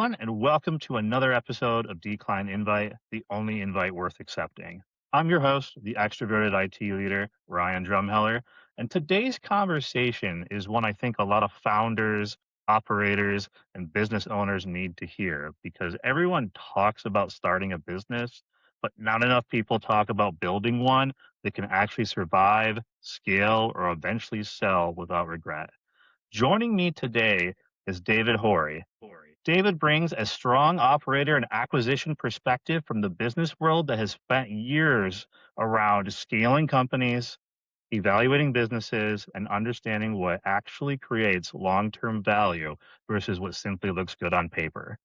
everyone, and welcome to another episode of Decline Invite, the only invite worth accepting. I'm your host, the extroverted IT leader, Ryan Drumheller, and today's conversation is one I think a lot of founders, operators, and business owners need to hear because everyone talks about starting a business, but not enough people talk about building one that can actually survive, scale, or eventually sell without regret. Joining me today is David Hori. David brings a strong operator and acquisition perspective from the business world that has spent years around scaling companies, evaluating businesses, and understanding what actually creates long-term value versus what simply looks good on paper.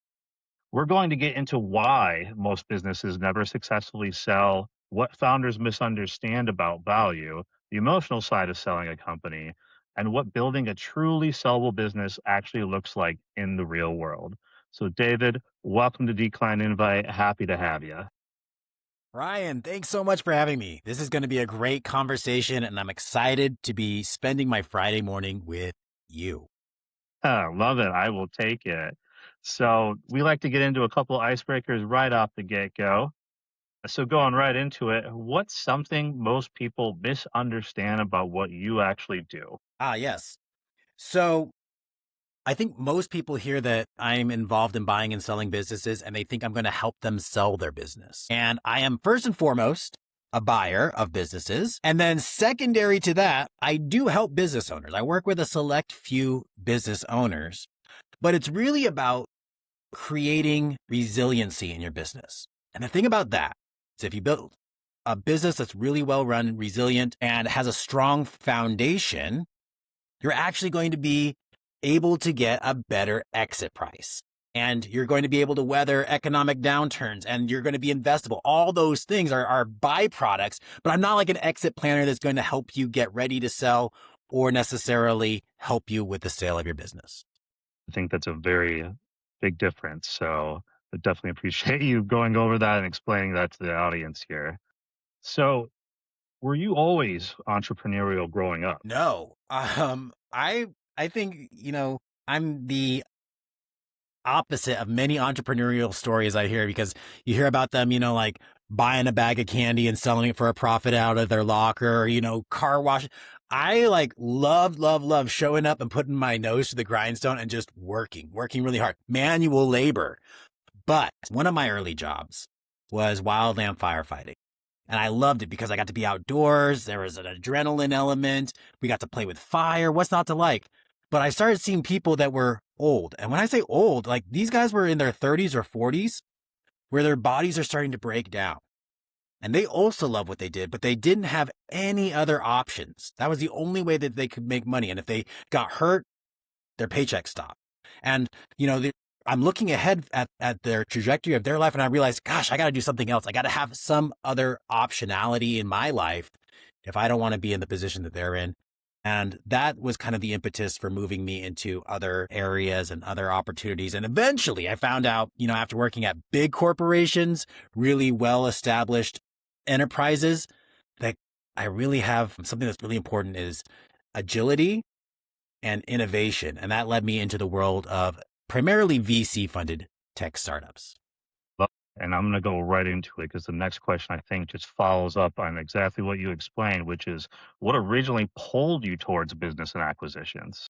We're going to get into why most businesses never successfully sell, what founders misunderstand about value, the emotional side of selling a company, and what building a truly sellable business actually looks like in the real world. So, David, welcome to Decline Invite. Happy to have you. Ryan, thanks so much for having me. This is going to be a great conversation, and I'm excited to be spending my Friday morning with you. Love it. I will take it. So, we like to get into a couple icebreakers right off the get go. So going right into it, what's something most people misunderstand about what you actually do? Yes. So I think most people hear that I'm involved in buying and selling businesses, and they think I'm going to help them sell their business. And I am first and foremost a buyer of businesses. And then secondary to that, I do help business owners. I work with a select few business owners, but it's really about creating resiliency in your business. And the thing about that is if you build a business that's really well run, resilient, and has a strong foundation, you're actually going to be able to get a better exit price. And you're going to be able to weather economic downturns, and you're going to be investable. All those things are byproducts, but I'm not like an exit planner that's going to help you get ready to sell or necessarily help you with the sale of your business. I think that's a very big difference. So I definitely appreciate you going over that and explaining that to the audience here. So were you always entrepreneurial growing up? No, I think, I'm the opposite of many entrepreneurial stories I hear, because you hear about them, like buying a bag of candy and selling it for a profit out of their locker, car wash. I like love showing up and putting my nose to the grindstone and just working really hard, manual labor. But one of my early jobs was wildland firefighting. And I loved it because I got to be outdoors. There was an adrenaline element. We got to play with fire. What's not to like? But I started seeing people that were old. And when I say old, like these guys were in their 30s or 40s, where their bodies are starting to break down. And they also love what they did, but they didn't have any other options. That was the only way that they could make money. And if they got hurt, their paycheck stopped. And, I'm looking ahead at their trajectory of their life, and I realized, gosh, I got to do something else. I got to have some other optionality in my life if I don't want to be in the position that they're in. And that was kind of the impetus for moving me into other areas and other opportunities. And eventually I found out, after working at big corporations, really well-established enterprises, that I really have something that's really important is agility and innovation. And that led me into the world of primarily VC-funded tech startups. And I'm going to go right into it because the next question I think just follows up on exactly what you explained, which is what originally pulled you towards business and acquisitions?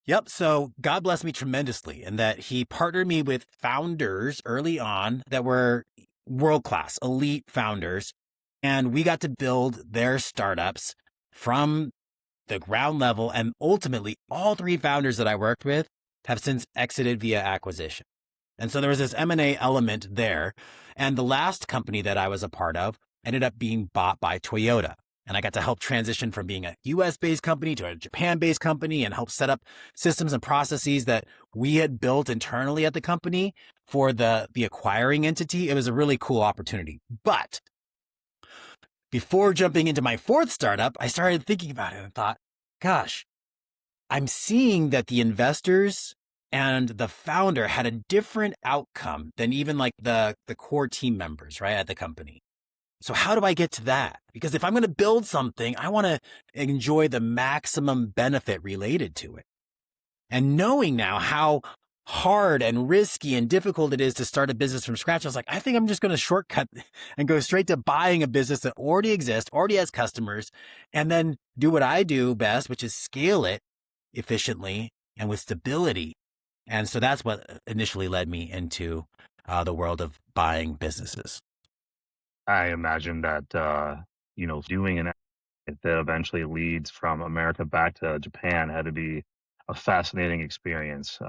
Yep. So God blessed me tremendously in that he partnered me with founders early on that were world-class, elite founders. And we got to build their startups from the ground level. And ultimately, all three founders that I worked with have since exited via acquisition. And so there was this M&A element there. And the last company that I was a part of ended up being bought by Toyota. And I got to help transition from being a US-based company to a Japan-based company and help set up systems and processes that we had built internally at the company for the acquiring entity. It was a really cool opportunity. But before jumping into my fourth startup, I started thinking about it and thought, gosh, I'm seeing that the investors and the founder had a different outcome than even like the core team members, right, at the company. So how do I get to that? Because if I'm going to build something, I want to enjoy the maximum benefit related to it. And knowing now how hard and risky and difficult it is to start a business from scratch, I was like, I think I'm just going to shortcut and go straight to buying a business that already exists, already has customers, and then do what I do best, which is scale it efficiently and with stability. And so that's what initially led me into the world of buying businesses. I imagine that, doing an that eventually leads from America back to Japan had to be a fascinating experience.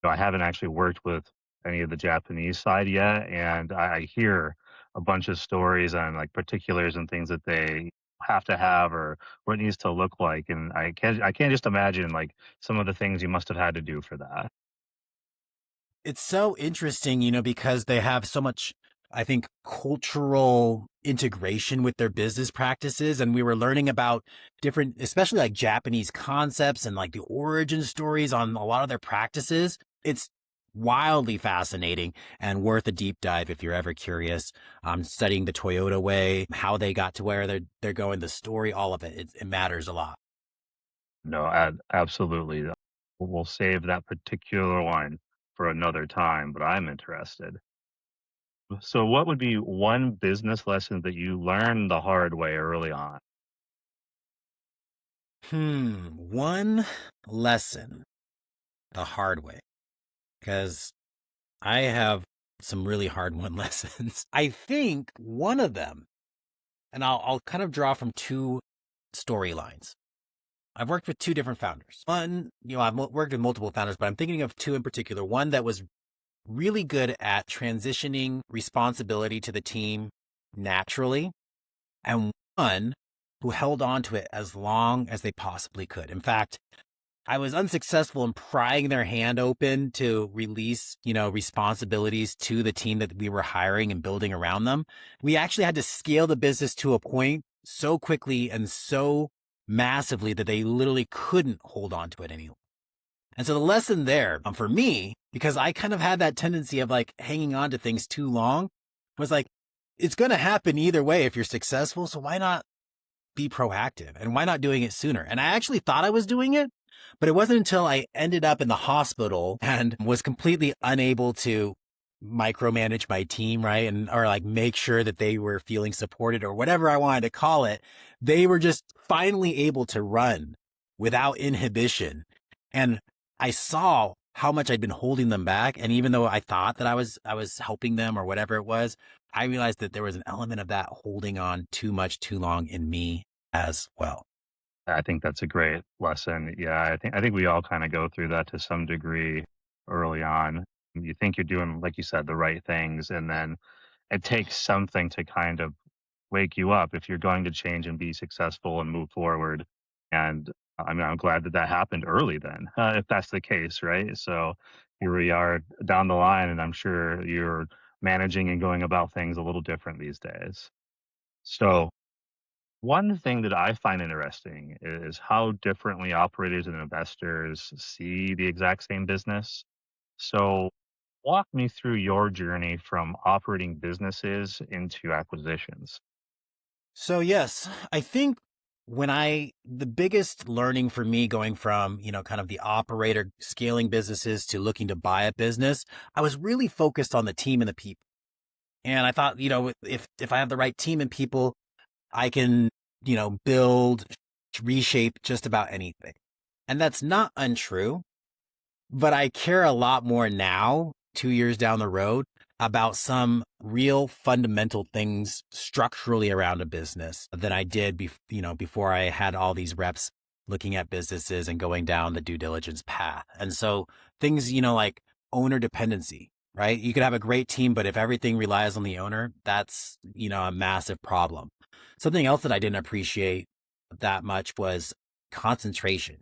I haven't actually worked with any of the Japanese side yet, and I hear a bunch of stories on like particulars and things that they have to have or what it needs to look like, and I can't just imagine like some of the things you must have had to do for that. It's so interesting, because they have so much, I think, cultural integration with their business practices. And we were learning about different, especially like Japanese concepts and like the origin stories on a lot of their practices. It's wildly fascinating and worth a deep dive if you're ever curious. Studying the Toyota way, how they got to where they're going, the story, all of it. It matters a lot. No, absolutely. We'll save that particular one for another time, but I'm interested. So, what would be one business lesson that you learned the hard way early on? One lesson the hard way, because I have some really hard won lessons. I think one of them, and I'll kind of draw from two storylines. I've worked with two different founders. One, I've worked with multiple founders, but I'm thinking of two in particular. One that was really good at transitioning responsibility to the team naturally, and one who held on to it as long as they possibly could. In fact, I was unsuccessful in prying their hand open to release, responsibilities to the team that we were hiring and building around them. We actually had to scale the business to a point so quickly and so massively that they literally couldn't hold on to it anymore. And so the lesson there for me, because I kind of had that tendency of like hanging on to things too long, was like, it's going to happen either way if you're successful. So why not be proactive and why not doing it sooner? And I actually thought I was doing it, but it wasn't until I ended up in the hospital and was completely unable to micromanage my team, right? And, or like make sure that they were feeling supported or whatever I wanted to call it. They were just finally able to run without inhibition. And I saw how much I'd been holding them back. And even though I thought that I was helping them or whatever it was, I realized that there was an element of that holding on too much, too long in me as well. I think that's a great lesson. Yeah, I think we all kind of go through that to some degree early on. You think you're doing, like you said, the right things, and then it takes something to kind of wake you up if you're going to change and be successful and move forward. And I mean, I'm glad that that happened early then, if that's the case, right? So here we are down the line, and I'm sure you're managing and going about things a little different these days. So, one thing that I find interesting is how differently operators and investors see the exact same business. So, walk me through your journey from operating businesses into acquisitions. So yes, I think the biggest learning for me going from, kind of the operator scaling businesses to looking to buy a business, I was really focused on the team and the people. And I thought, if I have the right team and people, I can, build, reshape just about anything. And that's not untrue, but I care a lot more now, 2 years down the road, about some real fundamental things structurally around a business than I did, before I had all these reps looking at businesses and going down the due diligence path. And so things, like owner dependency, right? You could have a great team, but if everything relies on the owner, that's, a massive problem. Something else that I didn't appreciate that much was concentration.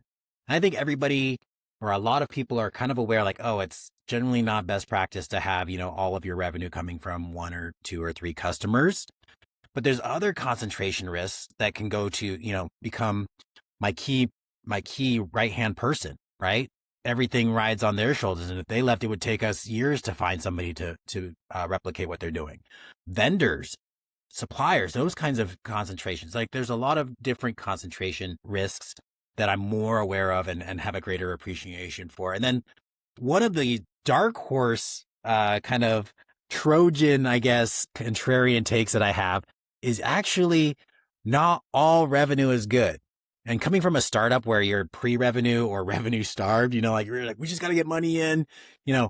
I think everybody or a lot of people are kind of aware like, oh, it's generally not best practice to have, all of your revenue coming from one or two or three customers. But there's other concentration risks that can go to, become my key right-hand person, right? Everything rides on their shoulders. And if they left, it would take us years to find somebody to replicate what they're doing. Vendors, suppliers, those kinds of concentrations. Like there's a lot of different concentration risks that I'm more aware of and have a greater appreciation for. And then one of the dark horse kind of Trojan, I guess, contrarian takes that I have is actually not all revenue is good. And coming from a startup where you're pre-revenue or revenue starved, like you're like, we just got to get money in, you know,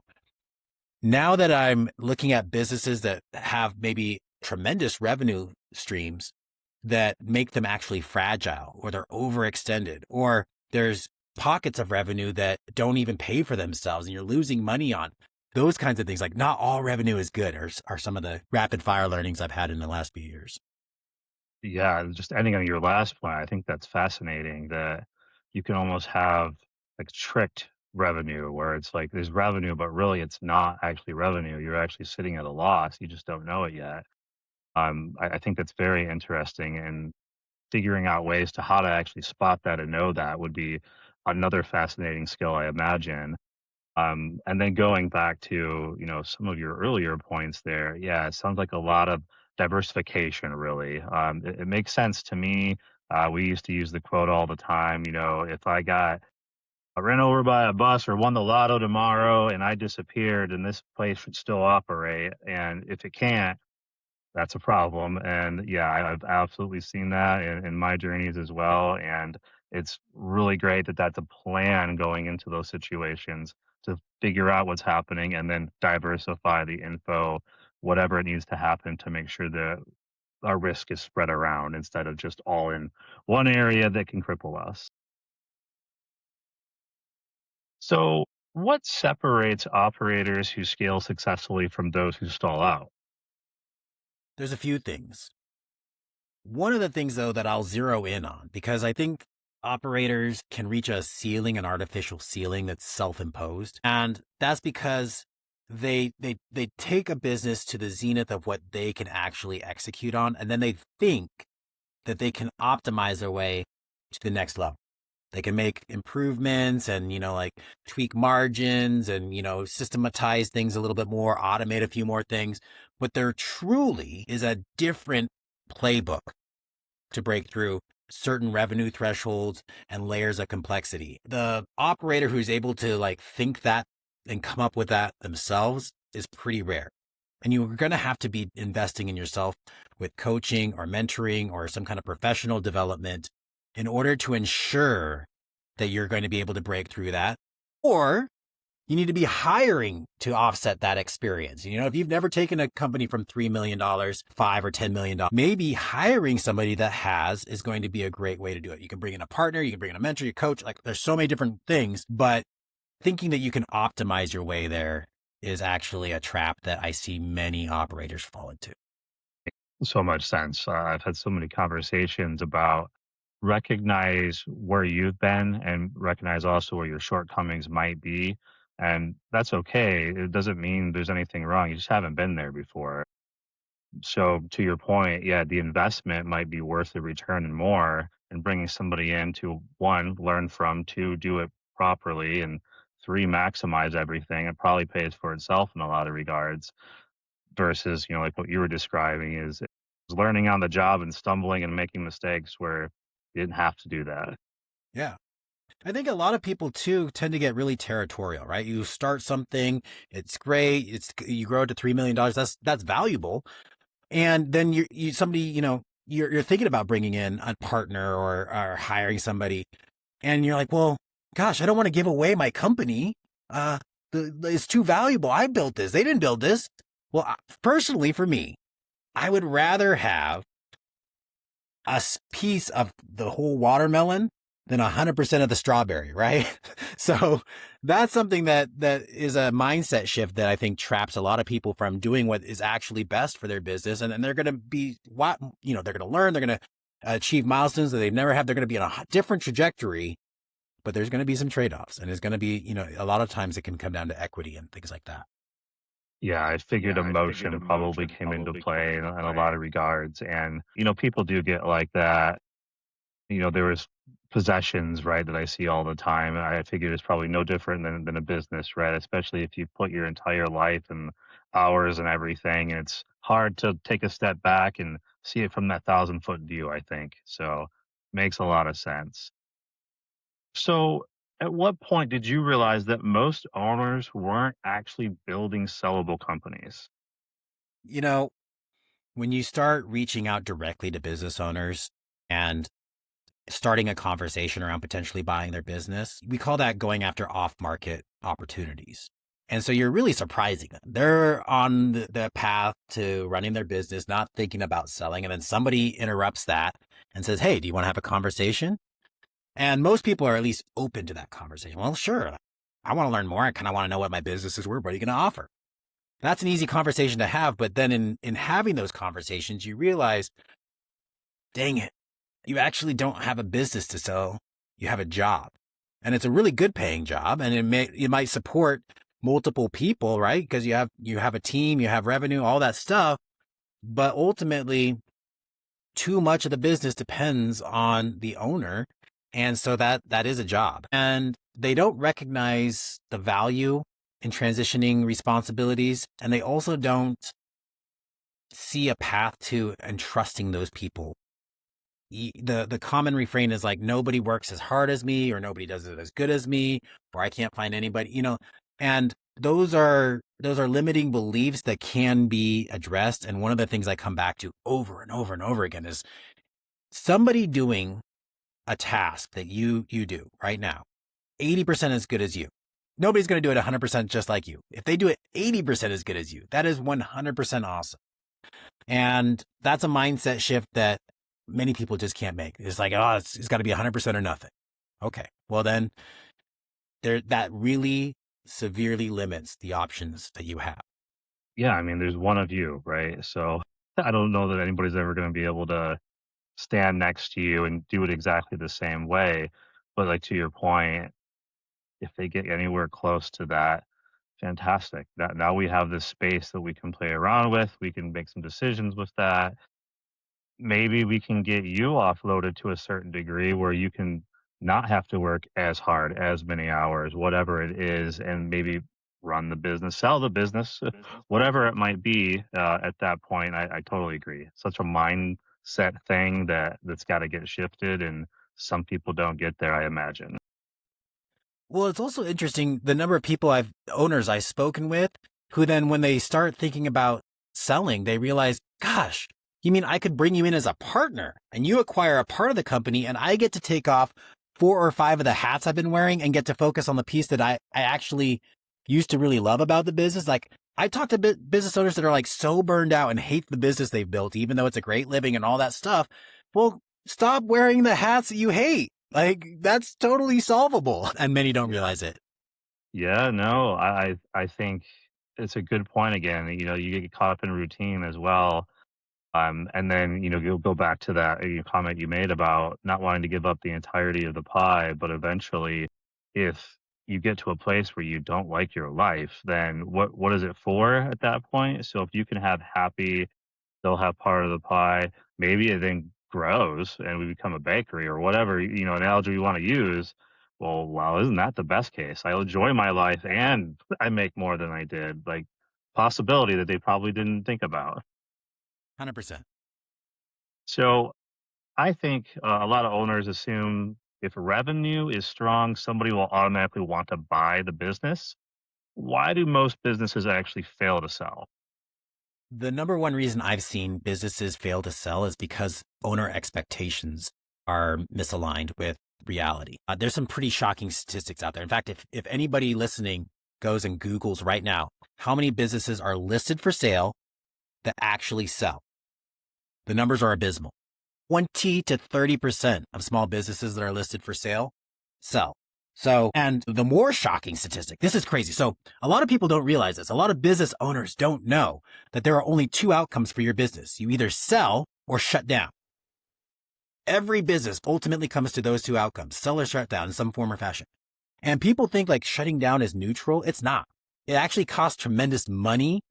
now that I'm looking at businesses that have maybe tremendous revenue streams that make them actually fragile, or they're overextended, or there's pockets of revenue that don't even pay for themselves and you're losing money on those kinds of things. Like not all revenue is good are some of the rapid fire learnings I've had in the last few years. Yeah, just ending on your last point, I think that's fascinating that you can almost have like tricked revenue where it's like there's revenue, but really it's not actually revenue. You're actually sitting at a loss. You just don't know it yet. I think that's very interesting, and figuring out ways to how to actually spot that and know that would be another fascinating skill, I imagine. And then going back to, some of your earlier points there, yeah, it sounds like a lot of diversification, really. It makes sense to me. We used to use the quote all the time, if I got ran over by a bus or won the lotto tomorrow and I disappeared, and this place should still operate. And if it can't, that's a problem. And yeah, I've absolutely seen that in my journeys as well. And it's really great that that's a plan going into those situations to figure out what's happening and then diversify the info, whatever it needs to happen to make sure that our risk is spread around instead of just all in one area that can cripple us. So, what separates operators who scale successfully from those who stall out? There's a few things. One of the things, though, that I'll zero in on, because I think operators can reach a ceiling, an artificial ceiling that's self-imposed. And that's because they take a business to the zenith of what they can actually execute on, and then they think that they can optimize their way to the next level. They can make improvements and, like tweak margins and, systematize things a little bit more, automate a few more things. But there truly is a different playbook to break through certain revenue thresholds and layers of complexity. The operator who's able to like think that and come up with that themselves is pretty rare. And you're going to have to be investing in yourself with coaching or mentoring or some kind of professional development in order to ensure that you're going to be able to break through that. Or you need to be hiring to offset that experience. If you've never taken a company from $3 million, $5 or $10 million, maybe hiring somebody that has is going to be a great way to do it. You can bring in a partner, you can bring in a mentor, your coach, like there's so many different things, but thinking that you can optimize your way there is actually a trap that I see many operators fall into. So much sense. I've had so many conversations about recognize where you've been and recognize also where your shortcomings might be. And that's okay. It doesn't mean there's anything wrong. You just haven't been there before. So, to your point, yeah, the investment might be worth the return and more, and bringing somebody in to one, learn from, two, do it properly, and three, maximize everything. It probably pays for itself in a lot of regards versus, like what you were describing is learning on the job and stumbling and making mistakes where you didn't have to do that. Yeah. I think a lot of people too tend to get really territorial, right? You start something, it's great, you grow it to $3 million. That's valuable. And then you somebody, you're thinking about bringing in a partner or hiring somebody, and you're like, well, gosh, I don't want to give away my company. Uh, it's too valuable. I built this. They didn't build this. Well, personally, for me, I would rather have a piece of the whole watermelon than 100% of the strawberry, right? So that's something that is a mindset shift that I think traps a lot of people from doing what is actually best for their business. And they're going to be they're going to learn, they're going to achieve milestones that they've never had. They're going to be on a different trajectory, but there's going to be some trade-offs, and it's going to be, a lot of times it can come down to equity and things like that. Yeah, I figured emotion probably came into play in a lot of regards. And, people do get like that. There was possessions, right, that I see all the time. I figured it's probably no different than a business, right? Especially if you put your entire life and hours and everything. And it's hard to take a step back and see it from that 1,000-foot view, I think. So makes a lot of sense. So At what point did you realize that most owners weren't actually building sellable companies? You know, when you start reaching out directly to business owners and starting a conversation around potentially buying their business, we call that going after off market opportunities. And so you're really surprising them. They're on the path to running their business, not thinking about selling. And then somebody interrupts that and says, "Hey, do you want to have a conversation?" And most people are at least open to that conversation. Well, sure. I want to learn more. I kind of want to know what my business is worth. What are you going to offer? That's an easy conversation to have. But then in having those conversations, you realize, dang it, you actually don't have a business to sell. You have a job, and it's a really good paying job, and it might support multiple people, right? Because you have a team, you have revenue, all that stuff. But ultimately, too much of the business depends on the owner, and so that is a job. And they don't recognize the value in transitioning responsibilities, and they also don't see a path to entrusting those people. The common refrain is like, nobody works as hard as me, or nobody does it as good as me, or I can't find anybody, and those are limiting beliefs that can be addressed. And one of the things I come back to over and over and over again is somebody doing a task that you do right now, 80% as good as you. Nobody's going to do it 100% just like you. If they do it 80% as good as you, that is 100% awesome. And that's a mindset shift that many people just can't make. It's like, oh, it's got to be 100% or nothing. Okay, well then, that really severely limits the options that you have. Yeah, I mean, there's one of you, right? So I don't know that anybody's ever going to be able to stand next to you and do it exactly the same way. But like to your point, if they get anywhere close to that, fantastic. That now we have this space that we can play around with. We can make some decisions with that. Maybe we can get you offloaded to a certain degree where you can not have to work as hard, as many hours, whatever it is, and maybe run the business, sell the business, whatever it might be. At that point, I totally agree. Such a mindset thing that's got to get shifted, and some people don't get there, I imagine. Well, it's also interesting the number of owners I've spoken with who then, when they start thinking about selling, they realize, gosh, you mean I could bring you in as a partner and you acquire a part of the company and I get to take off 4 or 5 of the hats I've been wearing and get to focus on the piece that I actually used to really love about the business. Like, I talk to business owners that are like so burned out and hate the business they've built, even though it's a great living and all that stuff. Well, stop wearing the hats that you hate. Like, that's totally solvable. And many don't realize it. Yeah, no, I think it's a good point again. You get caught up in routine as well. And then, you'll go back to that comment you made about not wanting to give up the entirety of the pie, but eventually, if you get to a place where you don't like your life, then what is it for at that point? So if you can have happy, they'll have part of the pie. Maybe it then grows and we become a bakery or whatever, analogy you want to use. Well, wow, isn't that the best case? I enjoy my life and I make more than I did. Like possibility that they probably didn't think about. 100%. So I think a lot of owners assume if revenue is strong, somebody will automatically want to buy the business. Why do most businesses actually fail to sell? The number one reason I've seen businesses fail to sell is because owner expectations are misaligned with reality. There's some pretty shocking statistics out there. In fact, if anybody listening goes and Googles right now, how many businesses are listed for sale that actually sell? The numbers are abysmal. 20 to 30% of small businesses that are listed for sale sell. So, and the more shocking statistic, this is crazy. So a lot of people don't realize this. A lot of business owners don't know that there are only 2 outcomes for your business. You either sell or shut down. Every business ultimately comes to those 2 outcomes, sell or shut down in some form or fashion. And people think like shutting down is neutral. It's not. It actually costs tremendous money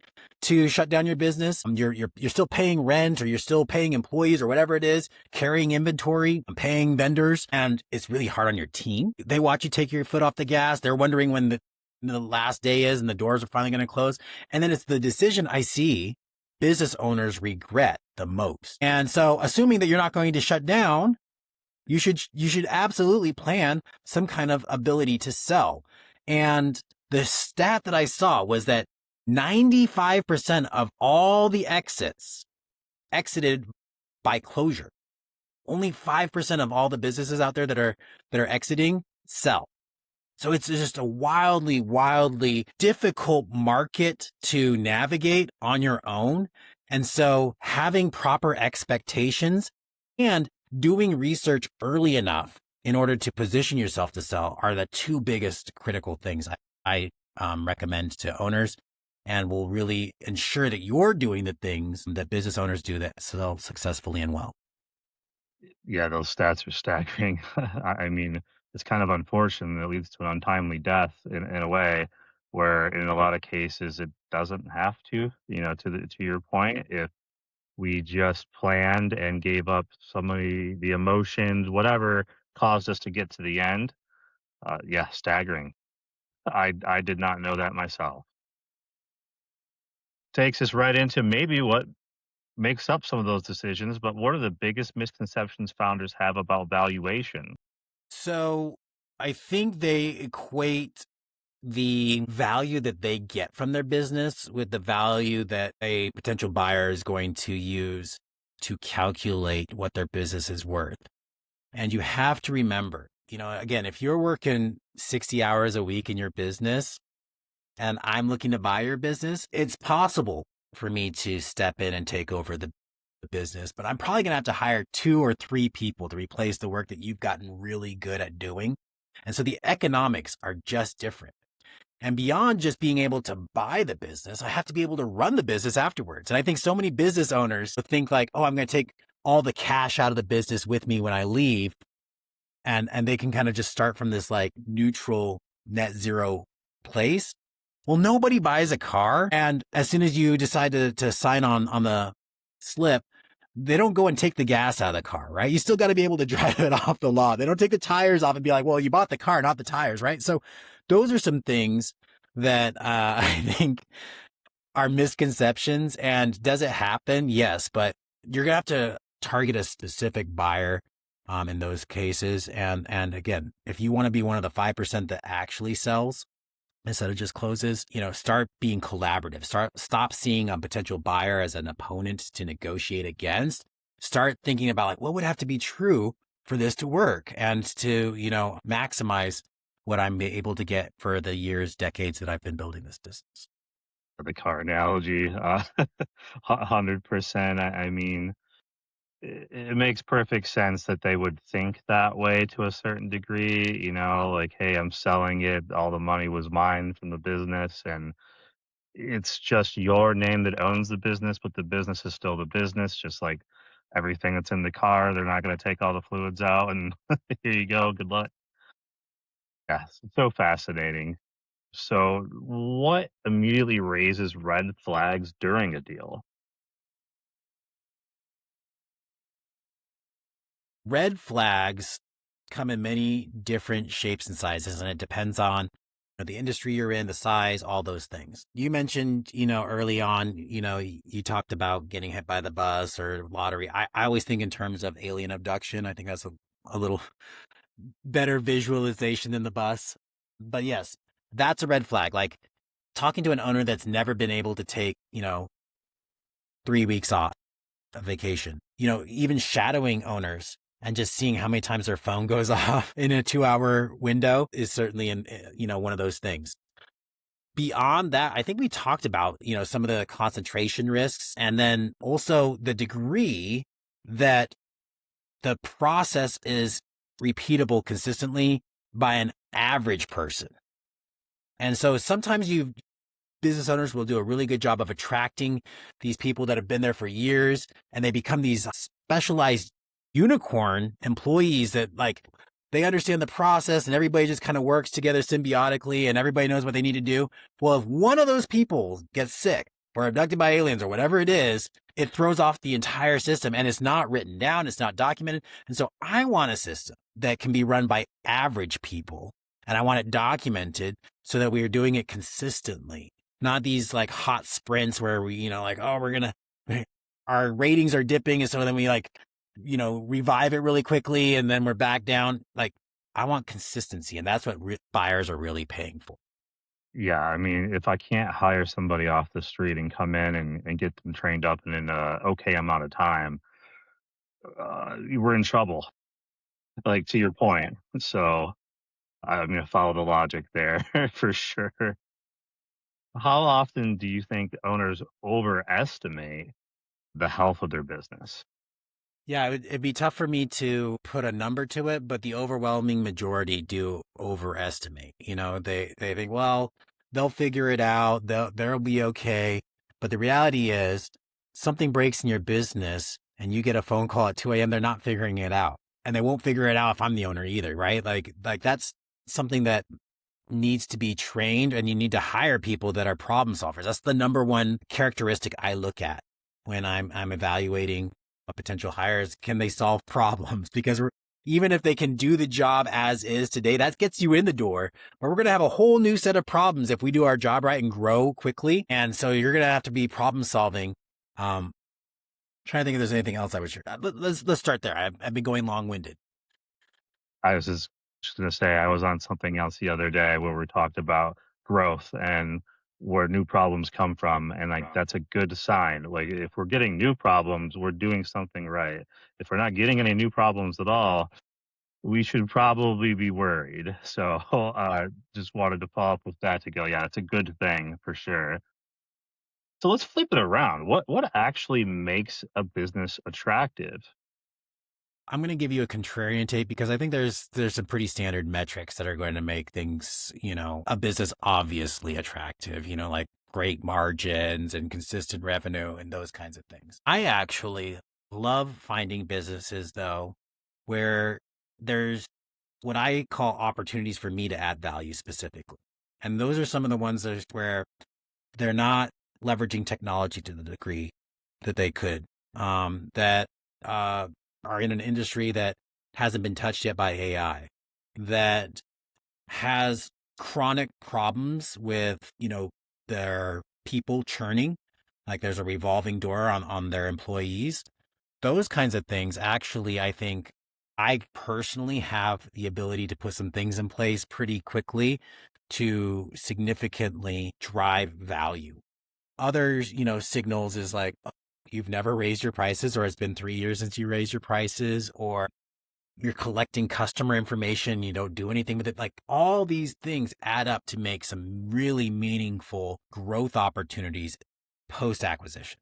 to shut down your business. You're still paying rent, or you're still paying employees, or whatever it is, carrying inventory, paying vendors, and it's really hard on your team. They watch you take your foot off the gas. They're wondering when the last day is and the doors are finally going to close. And then it's the decision I see business owners regret the most. And so, assuming that you're not going to shut down, you should absolutely plan some kind of ability to sell. And the stat that I saw was that 95% of all the exits exited by closure. Only 5% of all the businesses out there that are exiting sell. So it's just a wildly, wildly difficult market to navigate on your own. And so having proper expectations and doing research early enough in order to position yourself to sell are the two biggest critical things I recommend to owners, and will really ensure that you're doing the things that business owners do that sell successfully and well. Yeah, those stats are staggering. I mean, it's kind of unfortunate. It leads to an untimely death in a way where in a lot of cases it doesn't have to, to your point, if we just planned and gave up some of the emotions, whatever caused us to get to the end. Yeah, staggering. I did not know that myself. Takes us right into maybe what makes up some of those decisions, but what are the biggest misconceptions founders have about valuation? So I think they equate the value that they get from their business with the value that a potential buyer is going to use to calculate what their business is worth. And you have to remember, again, if you're working 60 hours a week in your business and I'm looking to buy your business, it's possible for me to step in and take over the business, but I'm probably going to have to hire 2 or 3 people to replace the work that you've gotten really good at doing. And so the economics are just different. And beyond just being able to buy the business, I have to be able to run the business afterwards. And I think so many business owners think like, oh, I'm going to take all the cash out of the business with me when I leave. And they can kind of just start from this like neutral net zero place. Well, nobody buys a car. And as soon as you decide to sign on the slip, they don't go and take the gas out of the car, right? You still got to be able to drive it off the lot. They don't take the tires off and be like, well, you bought the car, not the tires, right? So those are some things that I think are misconceptions. And does it happen? Yes, but you're going to have to target a specific buyer in those cases. And again, if you want to be one of the 5% that actually sells, instead of just closes, start being collaborative. Stop seeing a potential buyer as an opponent to negotiate against. Start thinking about like, what would have to be true for this to work and to, maximize what I'm able to get for the years, decades that I've been building this business. The car analogy, 100%. I mean, it makes perfect sense that they would think that way to a certain degree, like, hey, I'm selling it. All the money was mine from the business, and it's just your name that owns the business, but the business is still the business, just like everything that's in the car. They're not going to take all the fluids out, and here you go. Good luck. Yes, it's so fascinating. So, what immediately raises red flags during a deal? Red flags come in many different shapes and sizes, and it depends on the industry you're in, the size, all those things. You mentioned, early on, you talked about getting hit by the bus or lottery. I always think in terms of alien abduction. I think that's a little better visualization than the bus. But yes, that's a red flag. Like talking to an owner that's never been able to take, 3 weeks off a vacation, even shadowing owners and just seeing how many times their phone goes off in a 2-hour window is certainly one of those things. Beyond that, I think we talked about, some of the concentration risks and then also the degree that the process is repeatable consistently by an average person. And so sometimes business owners will do a really good job of attracting these people that have been there for years, and they become these specialized unicorn employees that like they understand the process and everybody just kind of works together symbiotically and everybody knows what they need to do. Well, if one of those people gets sick or abducted by aliens or whatever it is, it throws off the entire system and it's not written down. It's not documented. And so I want a system that can be run by average people, and I want it documented so that we are doing it consistently. Not these like hot sprints where we, like, oh, our ratings are dipping. And so then we like revive it really quickly and then we're back down. Like, I want consistency, and that's what buyers are really paying for. Yeah, I mean, if I can't hire somebody off the street and come in and get them trained up in a okay amount of time, we're in trouble, like, to your point. So, I'm gonna follow the logic there for sure. How often do you think owners overestimate the health of their business? Yeah, it'd be tough for me to put a number to it, but the overwhelming majority do overestimate. They think, well, they'll figure it out, they'll be okay. But the reality is, something breaks in your business, and you get a phone call at 2 a.m. They're not figuring it out, and they won't figure it out if I'm the owner either, right? Like that's something that needs to be trained, and you need to hire people that are problem solvers. That's the number one characteristic I look at when I'm evaluating a potential hires. Can they solve problems? Because even if they can do the job as is today, that gets you in the door. But we're going to have a whole new set of problems if we do our job right and grow quickly. And so you're going to have to be problem solving. Trying to think if there's anything else I would share. Let's start there. I've been going long winded. I was just gonna say I was on something else the other day where we talked about growth and where new problems come from, and, like, that's a good sign. Like, if we're getting new problems, we're doing something right. If we're not getting any new problems at all, we should probably be worried. So, just wanted to follow up with that to go, yeah, it's a good thing for sure. So let's flip it around. What actually makes a business attractive? I'm going to give you a contrarian take because I think there's some pretty standard metrics that are going to make things, a business obviously attractive, like great margins and consistent revenue and those kinds of things. I actually love finding businesses though where there's what I call opportunities for me to add value specifically. And those are some of the ones where they're not leveraging technology to the degree that they could, that are in an industry that hasn't been touched yet by AI, that has chronic problems with, their people churning, like there's a revolving door on their employees. Those kinds of things, actually, I think I personally have the ability to put some things in place pretty quickly to significantly drive value. Others, signals is like, you've never raised your prices, or it's been 3 years since you raised your prices, or you're collecting customer information, you don't do anything with it. Like, all these things add up to make some really meaningful growth opportunities post acquisition.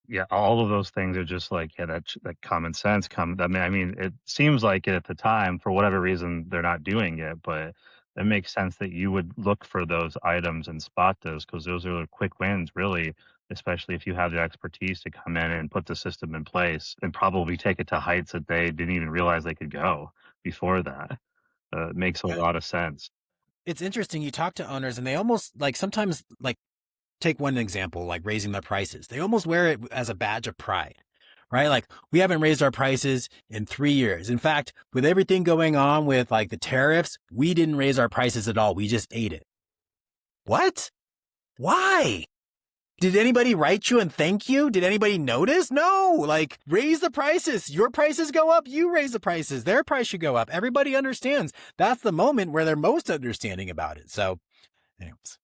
Yeah, all of those things are just like, yeah, that common sense I mean, it seems like it at the time, for whatever reason, they're not doing it, but it makes sense that you would look for those items and spot those because those are the quick wins, really, especially if you have the expertise to come in and put the system in place and probably take it to heights that they didn't even realize they could go before that. It makes a Yeah. lot of sense. It's interesting. You talk to owners and they almost like sometimes like take one example, like raising their prices. They almost wear it as a badge of pride, right? Like, we haven't raised our prices in 3 years. In fact, with everything going on with like the tariffs, we didn't raise our prices at all. We just ate it. What? Why? Did anybody write you and thank you? Did anybody notice? No, like, raise the prices. Your prices go up. You raise the prices. Their price should go up. Everybody understands. That's the moment where they're most understanding about it. So, anyways.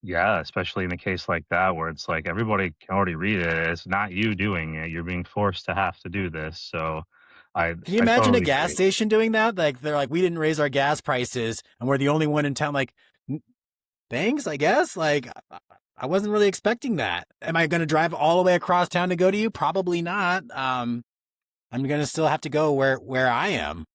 Yeah, especially in a case like that where it's like everybody can already read it. It's not you doing it. You're being forced to have to do this. So I Can you I imagine a totally gas agree. station doing that? Like, they're like, we didn't raise our gas prices and we're the only one in town. Like, thanks, I guess. Like, I wasn't really expecting that. Am I going to drive all the way across town to go to you? Probably not. I'm going to still have to go where I am.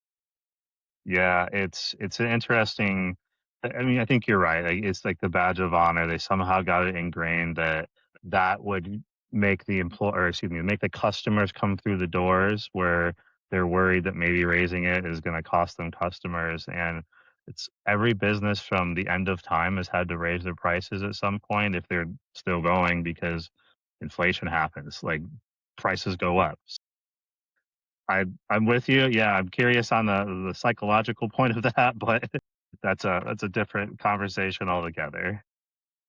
Yeah, it's an interesting. I mean, I think you're right. Like, it's like the badge of honor. They somehow got it ingrained that that would make the employer, excuse me, make the customers come through the doors where they're worried that maybe raising it is going to cost them customers. And it's every business from the end of time has had to raise their prices at some point if they're still going because inflation happens. Like, prices go up. I'm with you. Yeah, I'm curious on the psychological point of that, but that's a different conversation altogether.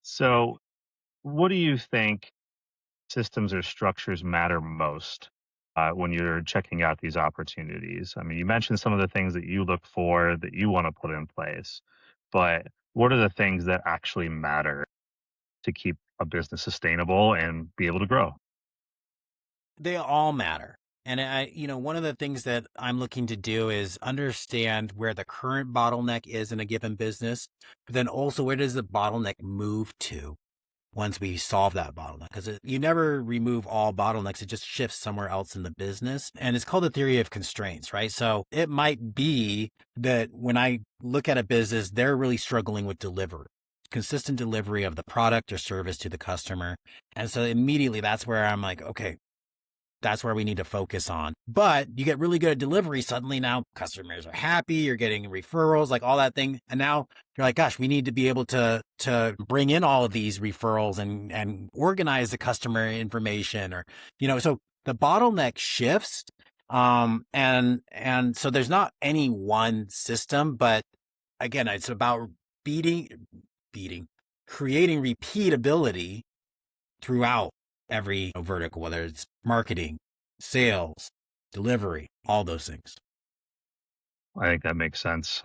So, what do you think systems or structures matter most? when you're checking out these opportunities? I mean, you mentioned some of the things that you look for that you want to put in place, but what are the things that actually matter to keep a business sustainable and be able to grow? They all matter. And one of the things that I'm looking to do is understand where the current bottleneck is in a given business, but then also where does the bottleneck move to once we solve that bottleneck? Because you never remove all bottlenecks. It just shifts somewhere else in the business. And it's called the theory of constraints, right? So it might be that when I look at a business, they're really struggling with delivery, consistent delivery of the product or service to the customer. And so immediately that's where I'm like, okay, that's where we need to focus on. But you get really good at delivery. Suddenly now customers are happy. You're getting referrals, like all that thing. And now you're like, gosh, we need to be able to bring in all of these referrals and organize the customer information so the bottleneck shifts. And so there's not any one system, but again, it's about creating repeatability throughout every vertical, whether it's marketing, sales, delivery, all those things. I think that makes sense.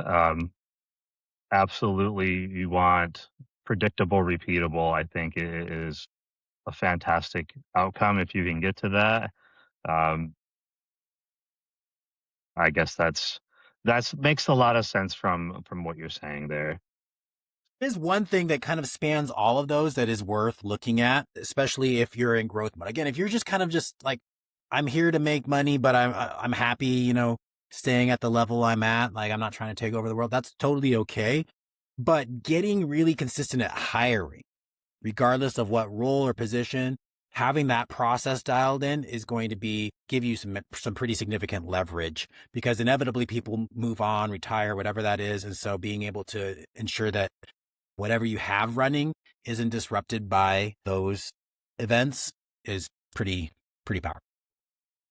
Absolutely, you want predictable, repeatable. I think it is a fantastic outcome if you can get to that. Um, I guess that's makes a lot of sense from what you're saying there. There's one thing that kind of spans all of those that is worth looking at, especially if you're in growth mode. Again, if you're just kind of just like, I'm here to make money, but I'm happy, staying at the level I'm at. Like I'm not trying to take over the world. That's totally okay. But getting really consistent at hiring, regardless of what role or position, having that process dialed in is going to give you some pretty significant leverage, because inevitably people move on, retire, whatever that is. And so being able to ensure that whatever you have running isn't disrupted by those events is pretty powerful.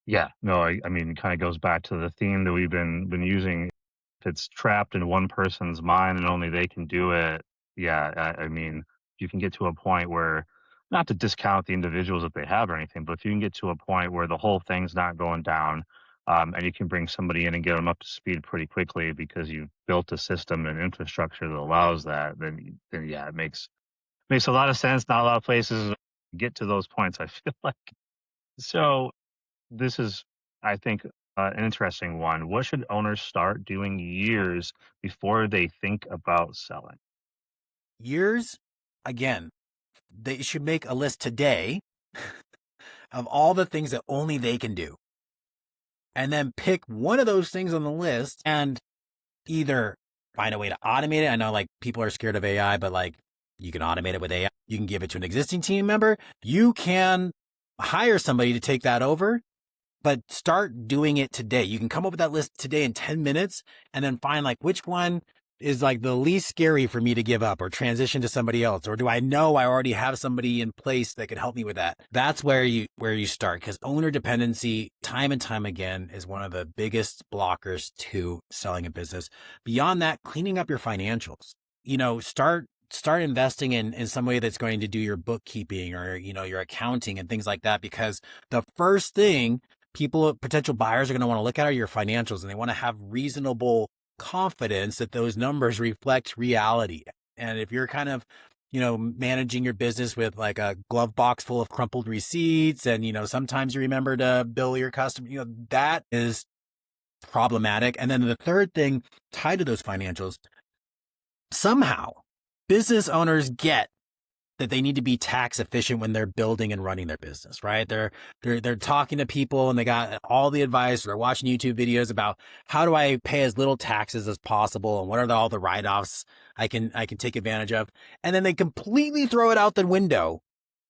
Yeah, no, I mean, it kind of goes back to the theme that we've been using. If it's trapped in one person's mind and only they can do it, yeah, I mean, you can get to a point where, not to discount the individuals that they have or anything, but if you can get to a point where the whole thing's not going down, and you can bring somebody in and get them up to speed pretty quickly because you've built a system and infrastructure that allows that, then yeah, it makes a lot of sense. Not a lot of places get to those points, I feel like. So this is, I think, an interesting one. What should owners start doing years before they think about selling? Years, again, they should make a list today of all the things that only they can do. And then pick one of those things on the list and either find a way to automate it. I know like people are scared of AI, but like you can automate it with AI. You can give it to an existing team member. You can hire somebody to take that over, but start doing it today. You can come up with that list today in 10 minutes and then find like which one is like the least scary for me to give up or transition to somebody else. Or do I know I already have somebody in place that could help me with that? That's where you start, because owner dependency time and time again is one of the biggest blockers to selling a business. Beyond that, cleaning up your financials, start investing in some way that's going to do your bookkeeping or, your accounting and things like that, because the first thing potential buyers are going to want to look at are your financials, and they want to have reasonable confidence that those numbers reflect reality. And if you're kind of, managing your business with like a glove box full of crumpled receipts and, sometimes you remember to bill your customer, that is problematic. And then the third thing tied to those financials, somehow business owners get that they need to be tax efficient when they're building and running their business, right? They're talking to people and they got all the advice. They're watching YouTube videos about how do I pay as little taxes as possible and what are all the write-offs I can take advantage of. And then they completely throw it out the window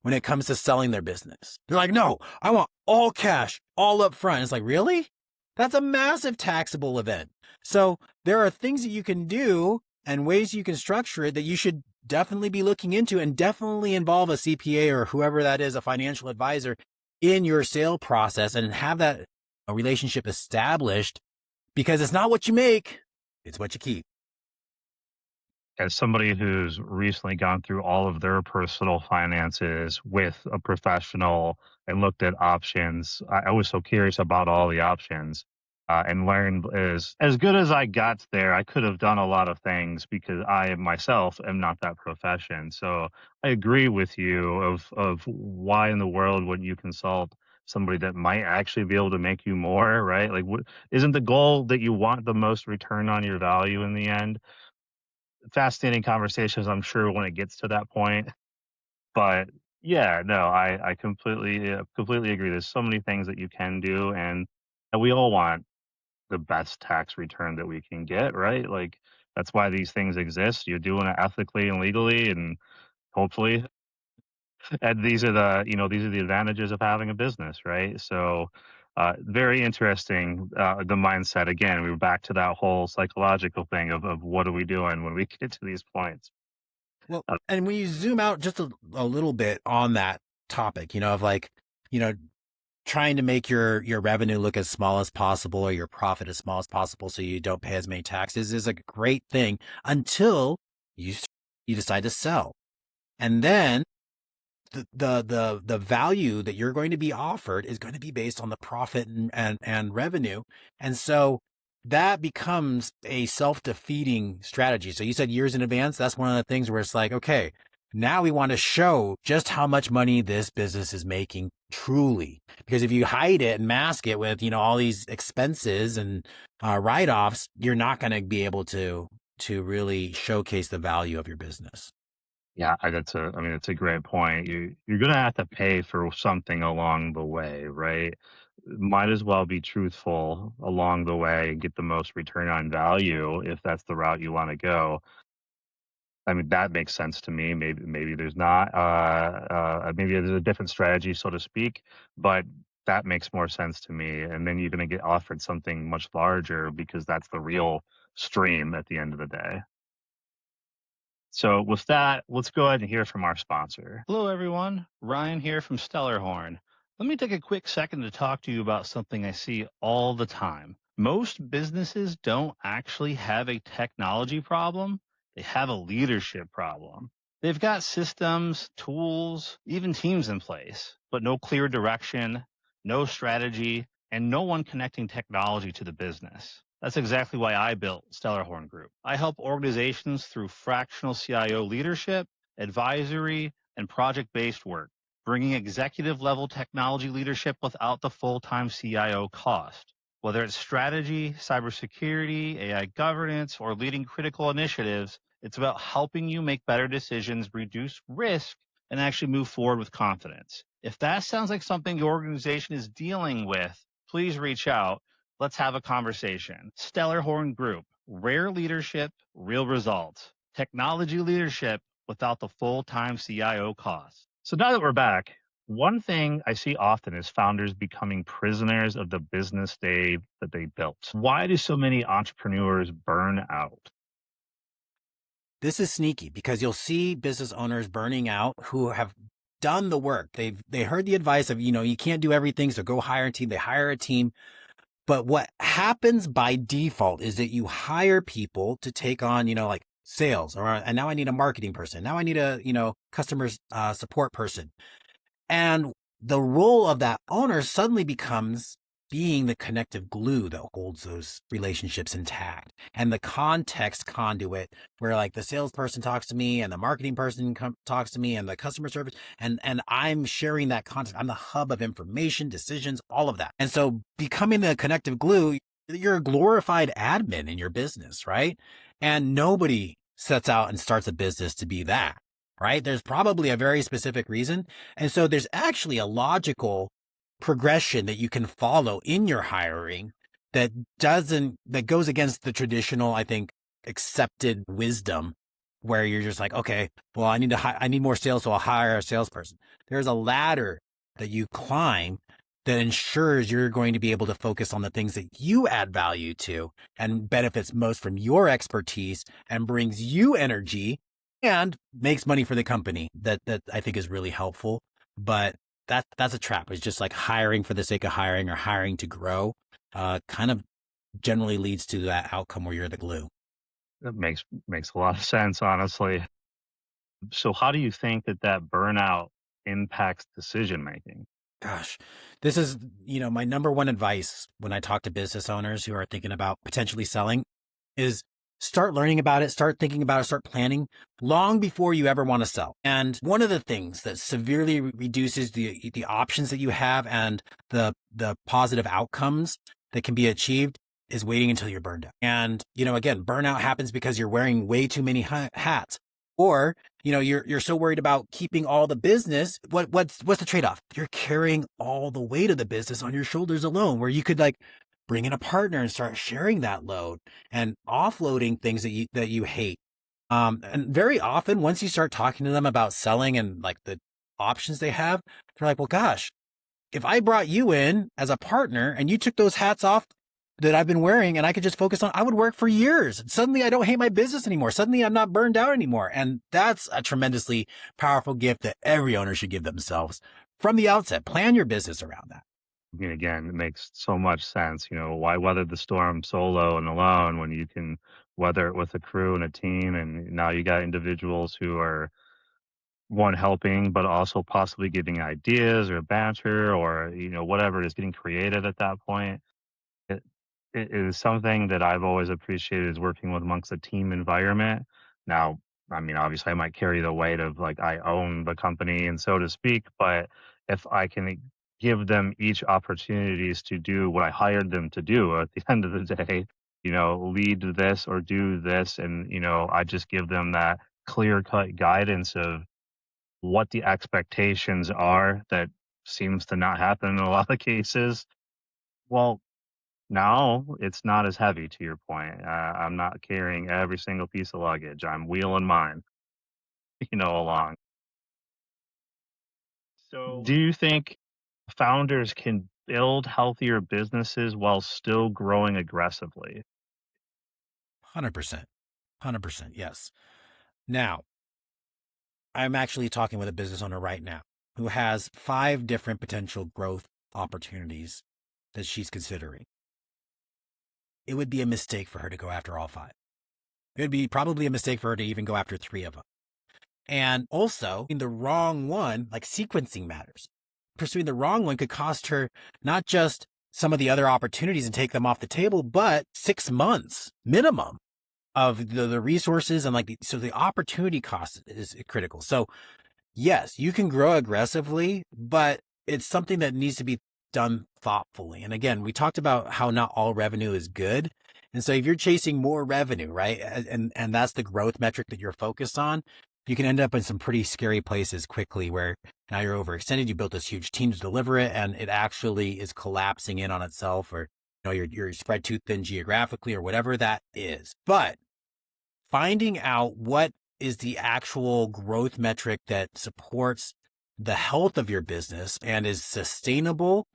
when it comes to selling their business. They're like, no, I want all cash, all up front. It's like, really? That's a massive taxable event. So there are things that you can do and ways you can structure it that you should definitely be looking into, and definitely involve a CPA or whoever that is, a financial advisor, in your sale process, and have that relationship established, because it's not what you make, it's what you keep. as somebody who's recently gone through all of their personal finances with a professional and looked at options, I was so curious about all the options, and learned as good as I got there, I could have done a lot of things because I myself am not that profession. So I agree with you of why in the world wouldn't you consult somebody that might actually be able to make you more, right? Like, what isn't the goal that you want the most return on your value in the end? Fascinating conversations, I'm sure, when it gets to that point. But yeah, no, I completely agree. There's so many things that you can do, and we all want the best tax return that we can get, right? Like, that's why these things exist. You're doing it ethically and legally, and hopefully, and these are the advantages of having a business, right? So, very interesting, the mindset. Again, we were back to that whole psychological thing of what are we doing when we get to these points. Well, Uh, and when you zoom out just a little bit on that topic, of like, you know, trying to make your revenue look as small as possible or your profit as small as possible so you don't pay as many taxes is a great thing until you you decide to sell. And then the value that you're going to be offered is going to be based on the profit and revenue. And so that becomes a self-defeating strategy. So you said years in advance. That's one of the things where it's like, okay, now we want to show just how much money this business is making truly. Because if you hide it and mask it with, all these expenses and write-offs, you're not going to be able to really showcase the value of your business. Yeah, I mean, that's a great point. You're gonna have to pay for something along the way, right? Might as well be truthful along the way and get the most return on value if that's the route you wanna go. I mean, that makes sense to me. Maybe there's not, maybe there's a different strategy, so to speak, but that makes more sense to me, and then you're gonna get offered something much larger because that's the real stream at the end of the day. So with that, let's go ahead and hear from our sponsor. Hello, everyone. Ryan here from Stellarhorn. Let me take a quick second to talk to you about something I see all the time. Most businesses don't actually have a technology problem. They have a leadership problem. They've got systems, tools, even teams in place, but no clear direction, no strategy, and no one connecting technology to the business. That's exactly why I built Stellarhorn Group. I help organizations through fractional CIO leadership, advisory, and project based work, bringing executive level technology leadership without the full time CIO cost. Whether it's strategy, cybersecurity, AI governance, or leading critical initiatives, it's about helping you make better decisions, reduce risk, and actually move forward with confidence. If that sounds like something your organization is dealing with, please reach out. Let's have a conversation. Stellarhorn Group, rare leadership, real results. Technology leadership without the full-time CIO cost. So now that we're back, one thing I see often is founders becoming prisoners of the business that they built. Why do so many entrepreneurs burn out? This is sneaky because you'll see business owners burning out who have done the work. They heard the advice of, you can't do everything, so go hire a team. They hire a team. But what happens by default is that you hire people to take on, like sales, and now I need a marketing person. Now I need a, customer support person. And the role of that owner suddenly becomes being the connective glue that holds those relationships intact, and the context conduit where like the salesperson talks to me and the marketing person talks to me and the customer service, and I'm sharing that context. I'm the hub of information, decisions, all of that. And so becoming the connective glue, you're a glorified admin in your business, right? And nobody sets out and starts a business to be that, right? There's probably a very specific reason. And so there's actually a logical progression that you can follow in your hiring that goes against the traditional, I think, accepted wisdom where you're just like, okay, well, I need more sales, so I'll hire a salesperson. There's a ladder that you climb that ensures you're going to be able to focus on the things that you add value to and benefits most from your expertise and brings you energy and makes money for the company. That I think is really helpful. But that's a trap. It's just like hiring for the sake of hiring or hiring to grow. Kind of generally leads to that outcome where you're the glue. That makes a lot of sense, honestly. So how do you think that burnout impacts decision making? Gosh, this is, my number one advice when I talk to business owners who are thinking about potentially selling is start learning about it, start thinking about it, start planning long before you ever want to sell. And one of the things that severely reduces the options that you have and the positive outcomes that can be achieved is waiting until you're burned out. And, again, burnout happens because you're wearing way too many hats. Or, you're so worried about keeping all the business. What's the trade-off? You're carrying all the weight of the business on your shoulders alone, where you could like bring in a partner and start sharing that load and offloading things that you hate. And very often, once you start talking to them about selling and like the options they have, they're like, well, gosh, if I brought you in as a partner and you took those hats off that I've been wearing and I could just focus on, I would work for years. Suddenly I don't hate my business anymore. Suddenly I'm not burned out anymore. And that's a tremendously powerful gift that every owner should give themselves from the outset. Plan your business around that. I mean, again, it makes so much sense. Why weather the storm solo and alone when you can weather it with a crew and a team? And now you got individuals who are one helping, but also possibly giving ideas or banter or, whatever it is, getting creative at that point. It it is something that I've always appreciated is working with amongst a team environment. Now, I mean, obviously, I might carry the weight of like I own the company and so to speak, but if I can give them each opportunities to do what I hired them to do at the end of the day, lead this or do this, and I just give them that clear cut guidance of what the expectations are that seems to not happen in a lot of cases. Well, now it's not as heavy to your point. I'm not carrying every single piece of luggage. I'm wheeling mine, along. So Do you think founders can build healthier businesses while still growing aggressively? 100%, 100%. Yes. Now, I'm actually talking with a business owner right now who has 5 different potential growth opportunities that she's considering. It would be a mistake for her to go after all 5. It would be probably a mistake for her to even go after 3 of them. And also, in the wrong one, like sequencing matters. Pursuing the wrong one could cost her not just some of the other opportunities and take them off the table, but 6 months minimum of the resources and so the opportunity cost is critical. So yes, you can grow aggressively, but it's something that needs to be done thoughtfully. And again, we talked about how not all revenue is good. And so if you're chasing more revenue, right, and that's the growth metric that you're focused on, you can end up in some pretty scary places quickly where now you're overextended. You built this huge team to deliver it, and it actually is collapsing in on itself, or you're spread too thin geographically, or whatever that is. But finding out what is the actual growth metric that supports the health of your business and is sustainable,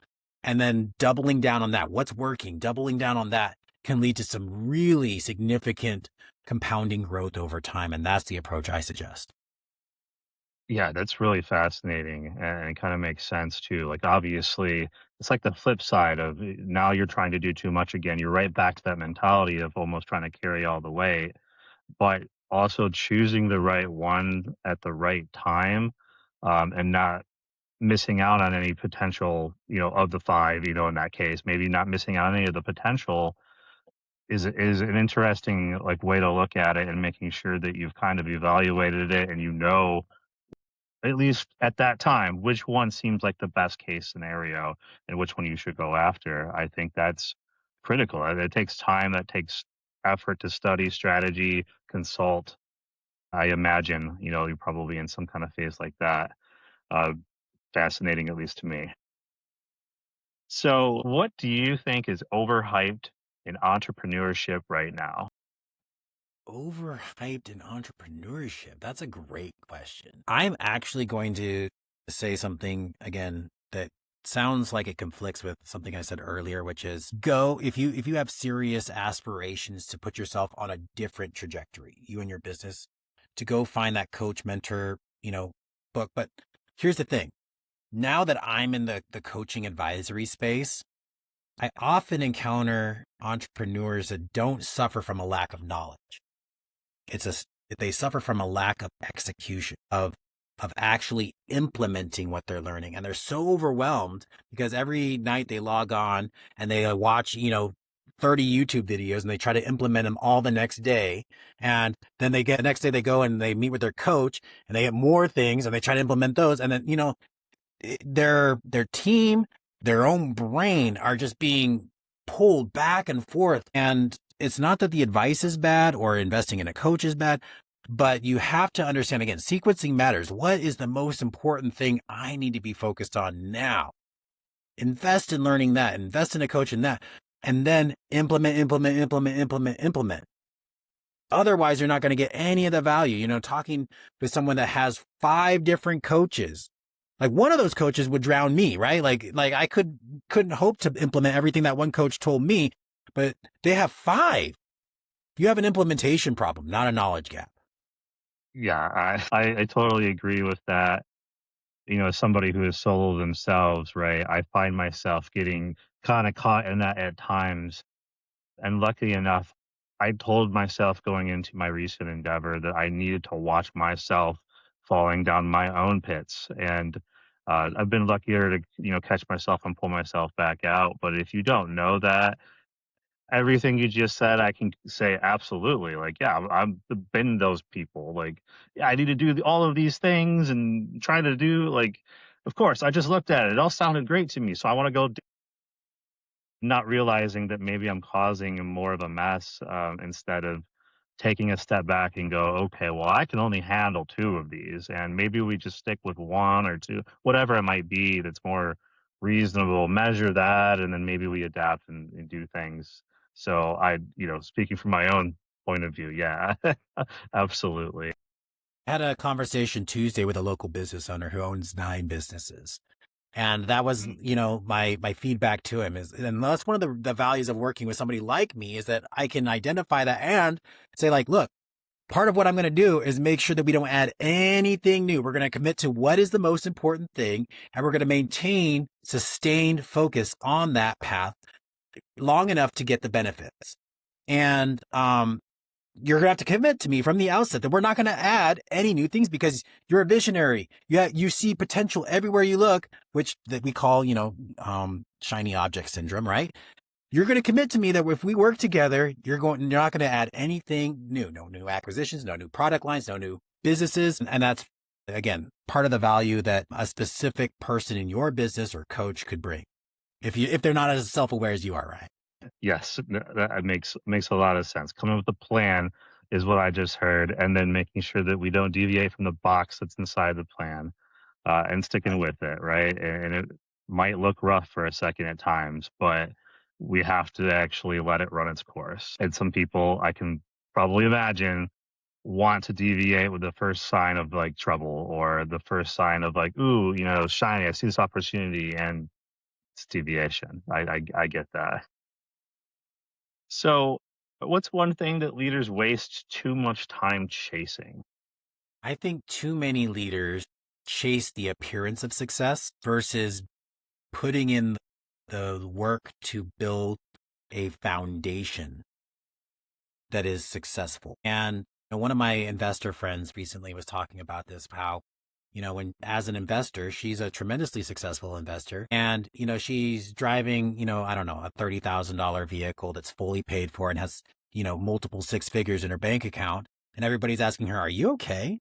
and then doubling down on that. What's working, doubling down on that can lead to some really significant compounding growth over time. And that's the approach I suggest. Yeah, that's really fascinating, and it kind of makes sense too. Like, obviously, it's like the flip side of now you're trying to do too much again. You're right back to that mentality of almost trying to carry all the weight, but also choosing the right one at the right time, and not missing out on any potential, of the 5, in that case, maybe not missing out on any of the potential is an interesting, like, way to look at it, and making sure that you've kind of evaluated it and at least at that time, which one seems like the best case scenario and which one you should go after. I think that's critical. It takes time, that takes effort to study strategy, consult. I imagine, you're probably in some kind of phase like that. Uh, Fascinating, at least to me. So, what do you think is overhyped in entrepreneurship right now? Overhyped in entrepreneurship? That's a great question. I'm actually going to say something again that sounds like it conflicts with something I said earlier, which is go if you have serious aspirations to put yourself on a different trajectory, you and your business, to go find that coach, mentor, book. But here's the thing. Now that I'm in the coaching advisory space, I often encounter entrepreneurs that don't suffer from a lack of knowledge. it's a they suffer from a lack of execution of actually implementing what they're learning, and they're so overwhelmed because every night they log on and they watch 30 YouTube videos and they try to implement them all the next day. And then they get the next day they go and they meet with their coach and they get more things and they try to implement those. And then, their team, their own brain are just being pulled back and forth. And it's not that the advice is bad or investing in a coach is bad, but you have to understand again, sequencing matters. What is the most important thing I need to be focused on now? Invest in learning that, invest in a coach in that, and then implement. Otherwise, you're not going to get any of the value. Talking with someone that has 5 different coaches, like one of those coaches would drown me, right? Like I couldn't hope to implement everything that one coach told me, but they have 5. You have an implementation problem, not a knowledge gap. Yeah, I totally agree with that. As somebody who is solo themselves, right, I find myself getting kind of caught in that at times. And luckily enough, I told myself going into my recent endeavor that I needed to watch myself falling down my own pits. And I've been luckier to, catch myself and pull myself back out. But if you don't know that, everything you just said, I can say absolutely. Like, yeah, I've been those people. Like, yeah, I need to do all of these things and try to do like, of course, I just looked at it. It all sounded great to me. So I want to go not realizing that maybe I'm causing more of a mess, instead of taking a step back and go, okay, well, I can only handle 2 of these, and maybe we just stick with 1 or 2, whatever it might be that's more reasonable. Measure that, and then maybe we adapt and do things. So speaking from my own point of view, yeah, absolutely. I had a conversation Tuesday with a local business owner who owns 9 businesses. And that was, my feedback to him is, and that's one of the values of working with somebody like me is that I can identify that and say like, look, part of what I'm going to do is make sure that we don't add anything new. We're going to commit to what is the most important thing, and we're going to maintain sustained focus on that path long enough to get the benefits. And, you're going to have to commit to me from the outset that we're not going to add any new things because you're a visionary. You see potential everywhere you look, which that we call, shiny object syndrome, right? You're going to commit to me that if we work together, you're not going to add anything new, no new acquisitions, no new product lines, no new businesses. And that's, again, part of the value that a specific person in your business or coach could bring if they're not as self-aware as you are, right? Yes, that makes a lot of sense. Coming up with a plan is what I just heard, and then making sure that we don't deviate from the box that's inside the plan, and sticking Right. with it, right? And it might look rough for a second at times, but we have to actually let it run its course. And some people I can probably imagine want to deviate with the first sign of like trouble or the first sign of like, ooh, shiny, I see this opportunity, and it's deviation. I get that. So, what's one thing that leaders waste too much time chasing? I think too many leaders chase the appearance of success versus putting in the work to build a foundation that is successful. And one of my investor friends recently was talking about this, how, when as an investor, she's a tremendously successful investor. And, she's driving, I don't know, a $30,000 vehicle that's fully paid for and has, multiple 6 figures in her bank account. And everybody's asking her, are you okay?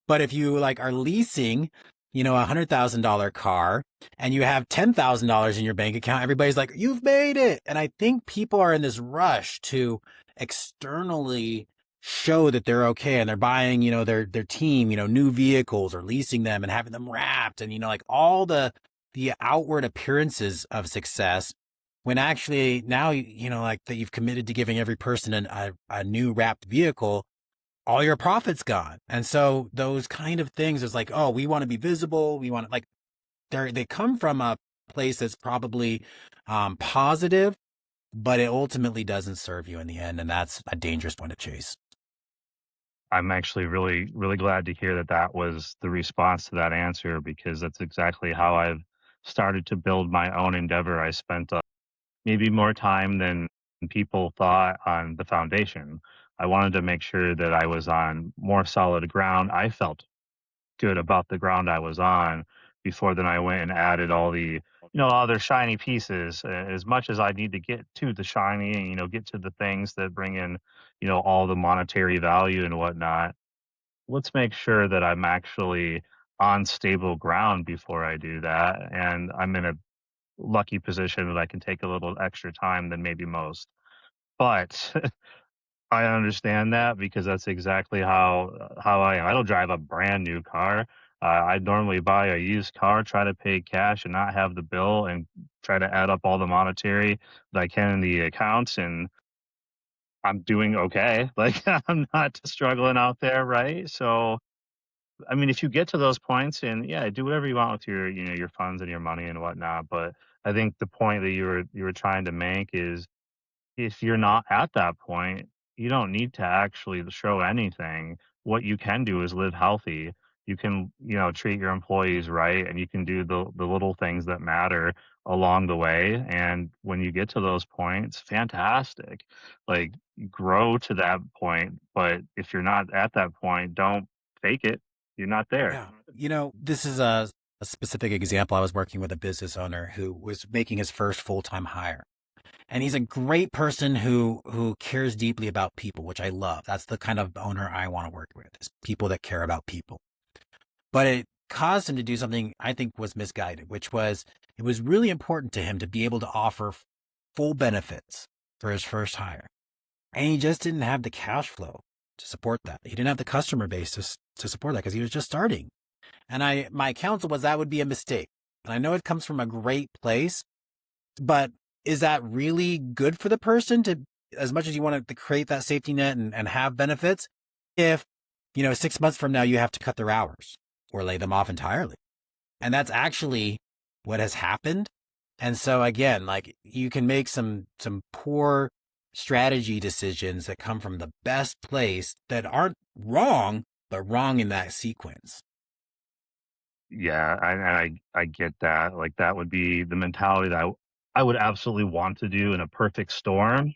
But if you like are leasing, $100,000 car and you have $10,000 in your bank account, everybody's like, you've made it. And I think people are in this rush to externally show that they're okay. And they're buying, their team, new vehicles or leasing them and having them wrapped and, like all the outward appearances of success when actually now, like that you've committed to giving every person a new wrapped vehicle, all your profits gone. And so those kind of things is like, oh, we want to be visible. We want to like they come from a place that's probably positive, but it ultimately doesn't serve you in the end. And that's a dangerous one to chase. I'm actually really, really glad to hear that that was the response to that answer because that's exactly how I've started to build my own endeavor. I spent maybe more time than people thought on the foundation, I wanted to make sure that I was on more solid ground. I felt good about the ground I was on before then I went and added all the, other shiny pieces. As much as I need to get to the shiny and, get to the things that bring in, all the monetary value and whatnot, let's make sure that I'm actually on stable ground before I do that. And I'm in a lucky position that I can take a little extra time than maybe most. But I understand that because that's exactly how I am. I don't drive a brand new car. I normally buy a used car, try to pay cash and not have the bill, and try to add up all the monetary that I can in the accounts, and I'm doing okay. Like, I'm not struggling out there, right? So, I mean, if you get to those points and yeah, do whatever you want with your funds and your money and whatnot. But I think the point that you were trying to make is if you're not at that point, you don't need to actually show anything. What you can do is live healthy. You can, treat your employees right, and you can do the little things that matter along the way. And when you get to those points, fantastic. Like, grow to that point. But if you're not at that point, don't fake it. You're not there. Yeah. This is a specific example. I was working with a business owner who was making his first full-time hire. And he's a great person who cares deeply about people, which I love. That's the kind of owner I want to work with, is people that care about people. But it caused him to do something I think was misguided, which was it was really important to him to be able to offer full benefits for his first hire. And he just didn't have the cash flow to support that. He didn't have the customer base to support that because he was just starting. And my counsel was that would be a mistake. And I know it comes from a great place, but is that really good for the person to, as much as you want to create that safety net and have benefits, if, 6 months from now you have to cut their hours or lay them off entirely? And that's actually what has happened. And so again, like you can make some poor strategy decisions that come from the best place that aren't wrong, but wrong in that sequence. Yeah, I get that. Like, that would be the mentality that I would absolutely want to do in a perfect storm.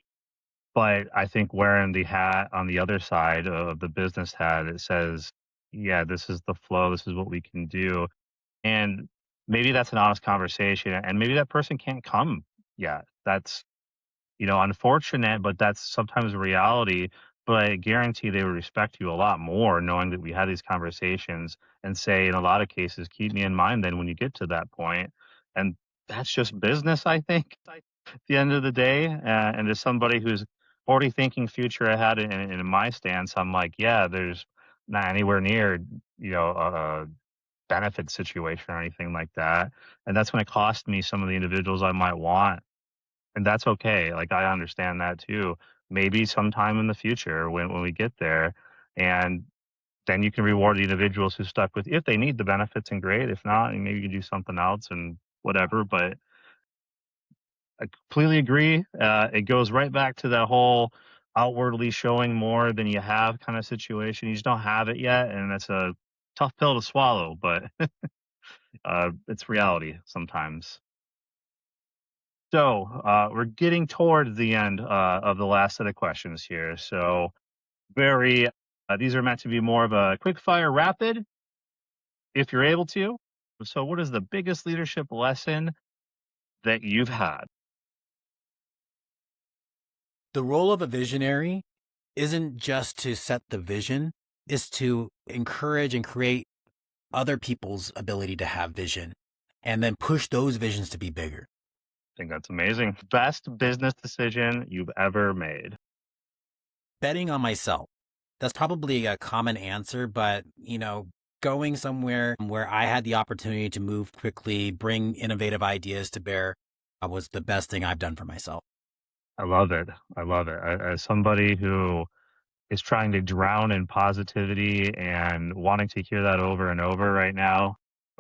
But I think wearing the hat on the other side of the business hat, it says, yeah, this is the flow. This is what we can do. And maybe that's an honest conversation. And maybe that person can't come yet. That's, unfortunate, but that's sometimes reality. But I guarantee they would respect you a lot more knowing that we had these conversations and say, in a lot of cases, keep me in mind then when you get to that point. And that's just business, I think, at the end of the day. And as somebody who's already thinking future ahead in my stance, I'm like, yeah, there's not anywhere near, a benefit situation or anything like that. And that's going to cost me some of the individuals I might want, and that's okay. Like, I understand that too. Maybe sometime in the future when we get there, and then you can reward the individuals who stuck with you. If they need the benefits, and great. If not, maybe you can do something else and whatever. But I completely agree. It goes right back to that whole outwardly showing more than you have kind of situation. You just don't have it yet, and that's a tough pill to swallow, but it's reality sometimes. So we're getting towards the end of the last set of questions here. So very, these are meant to be more of a quick fire rapid, if you're able to. So, what is the biggest leadership lesson that you've had? The role of a visionary isn't just to set the vision, is to encourage and create other people's ability to have vision and then push those visions to be bigger. I think that's amazing. Best business decision you've ever made. Betting on myself. That's probably a common answer, but going somewhere where I had the opportunity to move quickly, bring innovative ideas to bear, was the best thing I've done for myself. I love it. I love it. As somebody who is trying to drown in positivity and wanting to hear that over and over right now,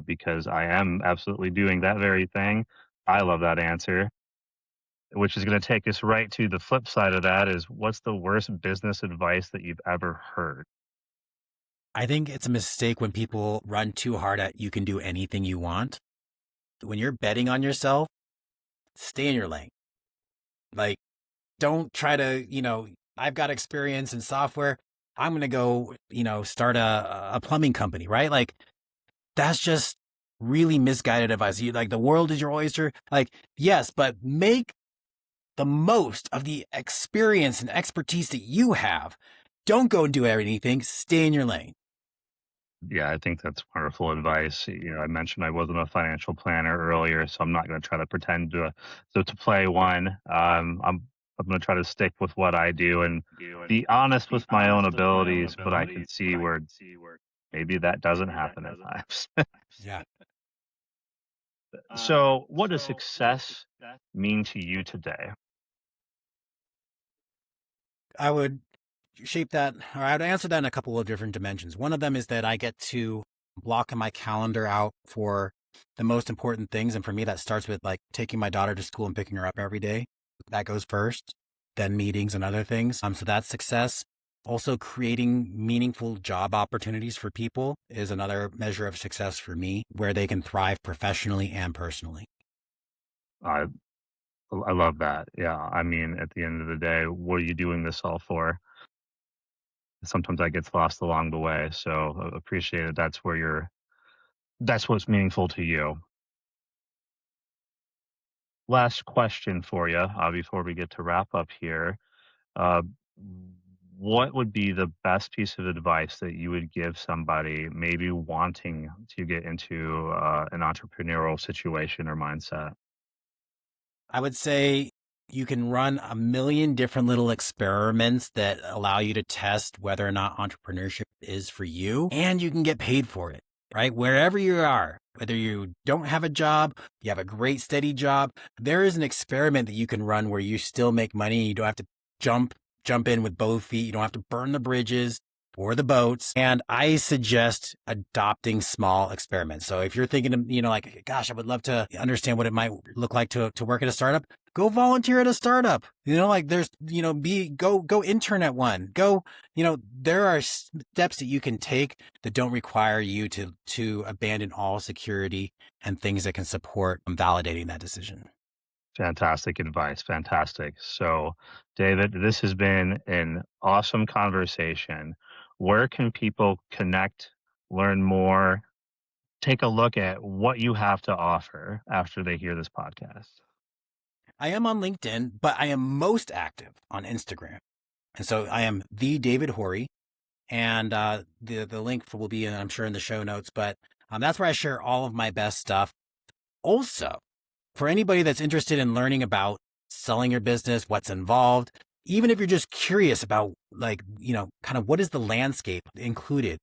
because I am absolutely doing that very thing. I love that answer, which is going to take us right to the flip side of that is what's the worst business advice that you've ever heard? I think it's a mistake when people run too hard at you can do anything you want. When you're betting on yourself, stay in your lane. Like, don't try to, I've got experience in software. I'm going to go, start a plumbing company, right? Like that's just really misguided advice. You like the world is your oyster. Like, yes, but make the most of the experience and expertise that you have. Don't go and do anything. Stay in your lane. Yeah, I think that's wonderful advice. I mentioned I wasn't a financial planner earlier, so I'm not going to try to pretend to play one. I'm going to try to stick with what I do and be honest with my own abilities, but I can see where maybe that doesn't happen at times. Yeah. So, what does success mean to you today? I would shape that, or I would answer that in a couple of different dimensions. One of them is that I get to block my calendar out for the most important things. And for me, that starts with like taking my daughter to school and picking her up every day. That goes first, then meetings and other things. So that's success. Also, creating meaningful job opportunities for people is another measure of success for me, where they can thrive professionally and personally. I I love that. Yeah, I mean, at the end of the day, what are you doing this all for? Sometimes that gets lost along the way. So appreciate it. That's what's meaningful to you. Last question for you before we get to wrap up here. Uh, what would be the best piece of advice that you would give somebody maybe wanting to get into an entrepreneurial situation or mindset? I would say you can run a million different little experiments that allow you to test whether or not entrepreneurship is for you, and you can get paid for it, right? Wherever you are, whether you don't have a job, you have a great steady job, there is an experiment that you can run where you still make money. You don't have to jump in with both feet. You don't have to burn the bridges or the boats. And I suggest adopting small experiments. So if you're thinking of, like, gosh, I would love to understand what it might look like to work at a startup, go volunteer at a startup. Like there's, go intern at one. Go, there are steps that you can take that don't require you to abandon all security and things that can support validating that decision. Fantastic advice. Fantastic. So, David, this has been an awesome conversation. Where can people connect, learn more, take a look at what you have to offer after they hear this podcast? I am on LinkedIn, but I am most active on Instagram. And so I am the David Hori, and the link will be, I'm sure, in the show notes. But that's where I share all of my best stuff. Also, for anybody that's interested in learning about selling your business, what's involved, even if you're just curious about like, kind of what is the landscape included,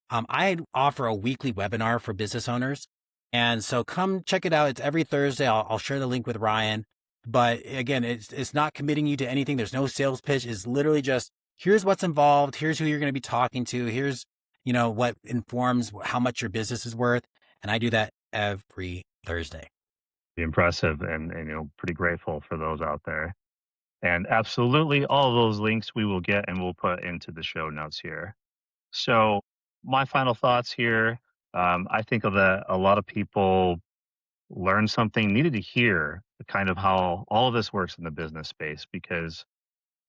I offer a weekly webinar for business owners. And so come check it out. It's every Thursday. I'll share the link with Ryan. But again, it's not committing you to anything. There's no sales pitch. It's literally just here's what's involved. Here's who you're going to be talking to. Here's, what informs how much your business is worth. And I do that every Thursday. Be impressive and pretty grateful for those out there. And absolutely all of those links we will get and we'll put into the show notes here. So, my final thoughts here. I think that a lot of people learned something, needed to hear kind of how all of this works in the business space, because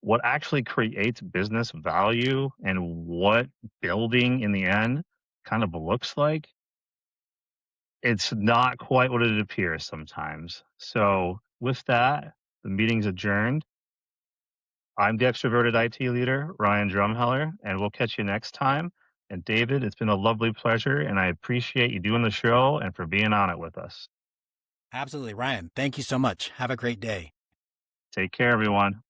what actually creates business value and what building in the end kind of looks like, it's not quite what it appears sometimes. So, with that, the meeting's adjourned. I'm the extroverted IT leader, Ryan Drumheller, and we'll catch you next time. And David, it's been a lovely pleasure, and I appreciate you doing the show and for being on it with us. Absolutely. Ryan, thank you so much. Have a great day. Take care, everyone.